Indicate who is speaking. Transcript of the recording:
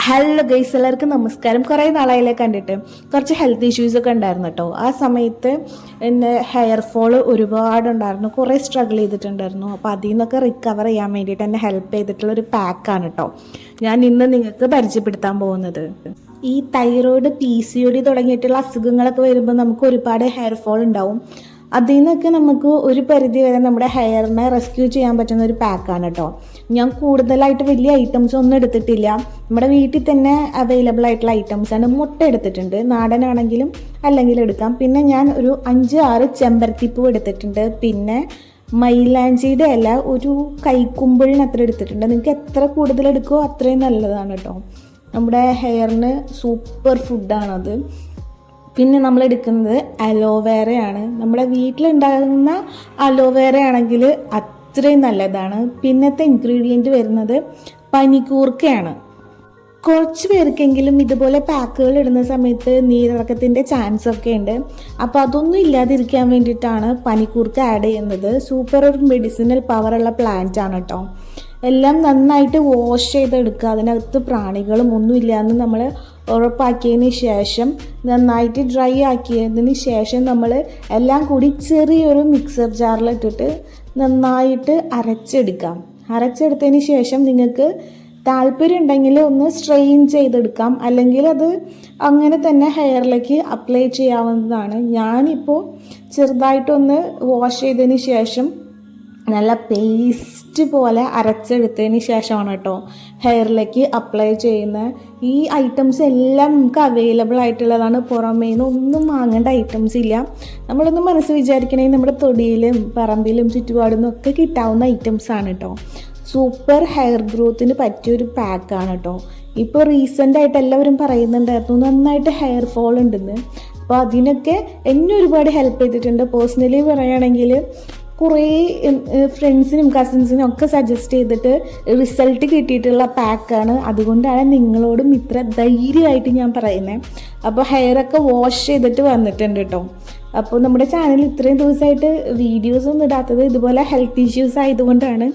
Speaker 1: Hello guys, എല്ലാവർക്കും നമസ്കാരം. കുറേ നാളായില്ലേ കണ്ടിട്ട്. കുറച്ച് ഹെൽത്ത് ഇഷ്യൂസൊക്കെ ഉണ്ടായിരുന്നു കേട്ടോ. ആ സമയത്ത് എൻ്റെ ഹെയർ ഫോള് ഒരുപാടുണ്ടായിരുന്നു, കുറേ സ്ട്രഗിൾ ചെയ്തിട്ടുണ്ടായിരുന്നു. അപ്പോൾ അതിൽ നിന്നൊക്കെ റിക്കവർ ചെയ്യാൻ വേണ്ടിയിട്ട് എന്നെ ഹെൽപ്പ് ചെയ്തിട്ടുള്ളൊരു പാക്കാണ് കേട്ടോ ഞാൻ ഇന്ന് നിങ്ങൾക്ക് പരിചയപ്പെടുത്താൻ പോകുന്നത്. ഈ തൈറോയ്ഡ്, PCOD തുടങ്ങിയിട്ടുള്ള അസുഖങ്ങളൊക്കെ വരുമ്പോൾ നമുക്ക് ഒരുപാട് ഹെയർ ഫോൾ ഉണ്ടാവും. അതിൽ നിന്നൊക്കെ നമുക്ക് ഒരു പരിധി വരെ നമ്മുടെ ഹെയറിനെ റെസ്ക്യൂ ചെയ്യാൻ പറ്റുന്ന ഒരു പാക്കാണ് കേട്ടോ. ഞാൻ കൂടുതലായിട്ട് വലിയ ഐറ്റംസ് ഒന്നും എടുത്തിട്ടില്ല. നമ്മുടെ വീട്ടിൽ തന്നെ അവൈലബിൾ ആയിട്ടുള്ള ഐറ്റംസാണ്. മുട്ട എടുത്തിട്ടുണ്ട്, നാടനാണെങ്കിലും അല്ലെങ്കിൽ എടുക്കാം. പിന്നെ ഞാൻ ഒരു 5-6 ചെമ്പരത്തിപ്പൂ എടുത്തിട്ടുണ്ട്. പിന്നെ മൈലാഞ്ചിയുടെ ഇല ഒരു കൈക്കുമ്പിളിന് അത്ര എടുത്തിട്ടുണ്ട്. നിങ്ങൾക്ക് എത്ര കൂടുതൽ എടുക്കുമോ അത്രയും നല്ലതാണ് കേട്ടോ. നമ്മുടെ ഹെയറിന് സൂപ്പർ ഫുഡാണത്. പിന്നെ നമ്മൾ എടുക്കുന്നത് അലോവേറയാണ്. നമ്മുടെ വീട്ടിലുണ്ടാകുന്ന അലോവേറ ആണെങ്കിൽ അത്രയും നല്ലതാണ്. പിന്നത്തെ ഇൻഗ്രീഡിയൻറ്റ് വരുന്നത് പനിക്കൂർക്കയാണ്. കുറച്ച് പേർക്കെങ്കിലും ഇതുപോലെ പാക്കുകൾ ഇടുന്ന സമയത്ത് നീരിറക്കത്തിൻ്റെ ചാൻസ് ഒക്കെ ഉണ്ട്. അപ്പോൾ അതൊന്നും ഇല്ലാതിരിക്കാൻ വേണ്ടിയിട്ടാണ് പനിക്കൂർക്ക ആഡ് ചെയ്യുന്നത്. സൂപ്പർ ഒരു മെഡിസിനൽ പവറുള്ള പ്ലാന്റ് ആണ് കേട്ടോ. എല്ലാം നന്നായിട്ട് വാഷ് ചെയ്തെടുക്കുക. അതിനകത്ത് പ്രാണികളും ഒന്നുമില്ല എന്ന് നമ്മൾ ഉറപ്പാക്കിയതിന് ശേഷം നന്നായിട്ട് ഡ്രൈ ആക്കിയതിന് ശേഷം നമ്മൾ എല്ലാം കൂടി ചെറിയൊരു മിക്സർ ജാറിലിട്ടിട്ട് നന്നായിട്ട് അരച്ചെടുക്കാം. അരച്ചെടുത്തതിന് ശേഷം നിങ്ങൾക്ക് താല്പര്യം ഉണ്ടെങ്കിൽ ഒന്ന് സ്ട്രെയിൻ ചെയ്തെടുക്കാം, അല്ലെങ്കിൽ അത് അങ്ങനെ തന്നെ ഹെയറിലേക്ക് അപ്ലൈ ചെയ്യാവുന്നതാണ്. ഞാനിപ്പോൾ ചെറുതായിട്ടൊന്ന് വാഷ് ചെയ്തതിന് ശേഷം നല്ല പേസ്റ്റ് പോലെ അരച്ചെടുത്തതിന് ശേഷമാണ് കേട്ടോ ഹെയറിലേക്ക് അപ്ലൈ ചെയ്യുന്നത്. ഈ ഐറ്റംസ് എല്ലാം നമുക്ക് അവൈലബിൾ ആയിട്ടുള്ളതാണ്. പുറമേ നിന്ന് ഒന്നും വാങ്ങേണ്ട ഐറ്റംസ് ഇല്ല. നമ്മളൊന്ന് മനസ്സ് വിചാരിക്കണമെങ്കിൽ നമ്മുടെ തൊടിയിലും പറമ്പിലും ചുറ്റുപാടും ഒക്കെ കിട്ടാവുന്ന ഐറ്റംസാണ് കേട്ടോ. സൂപ്പർ ഹെയർ ഗ്രോത്തിന് പറ്റിയൊരു പാക്കാണ് കേട്ടോ. ഇപ്പോൾ റീസെൻ്റായിട്ട് എല്ലാവരും പറയുന്നുണ്ടായിരുന്നു നന്നായിട്ട് ഹെയർ ഫോൾ ഉണ്ടെന്ന്. അപ്പോൾ അതിനൊക്കെ എന്നെ ഒരുപാട് ഹെൽപ്പ് ചെയ്തിട്ടുണ്ട്. പേഴ്സണലി പറയുകയാണെങ്കിൽ കുറേ ഫ്രണ്ട്സിനും കസിൻസിനും ഒക്കെ സജസ്റ്റ് ചെയ്തിട്ട് റിസൾട്ട് കിട്ടിയിട്ടുള്ള പാക്കാണ്. അതുകൊണ്ടാണ് നിങ്ങളോടും ഇത്ര ധൈര്യമായിട്ട് ഞാൻ പറയുന്നത്. അപ്പോൾ ഹെയറൊക്കെ വാഷ് ചെയ്തിട്ട് വന്നിട്ടുണ്ട് കേട്ടോ. അപ്പോൾ നമ്മുടെ ചാനൽ ഇത്രയും ദിവസമായിട്ട് വീഡിയോസ് ഒന്നും ഇടാത്തത് ഇതുപോലെ ഹെൽത്ത് ഇഷ്യൂസ് ആയതുകൊണ്ടാണ്.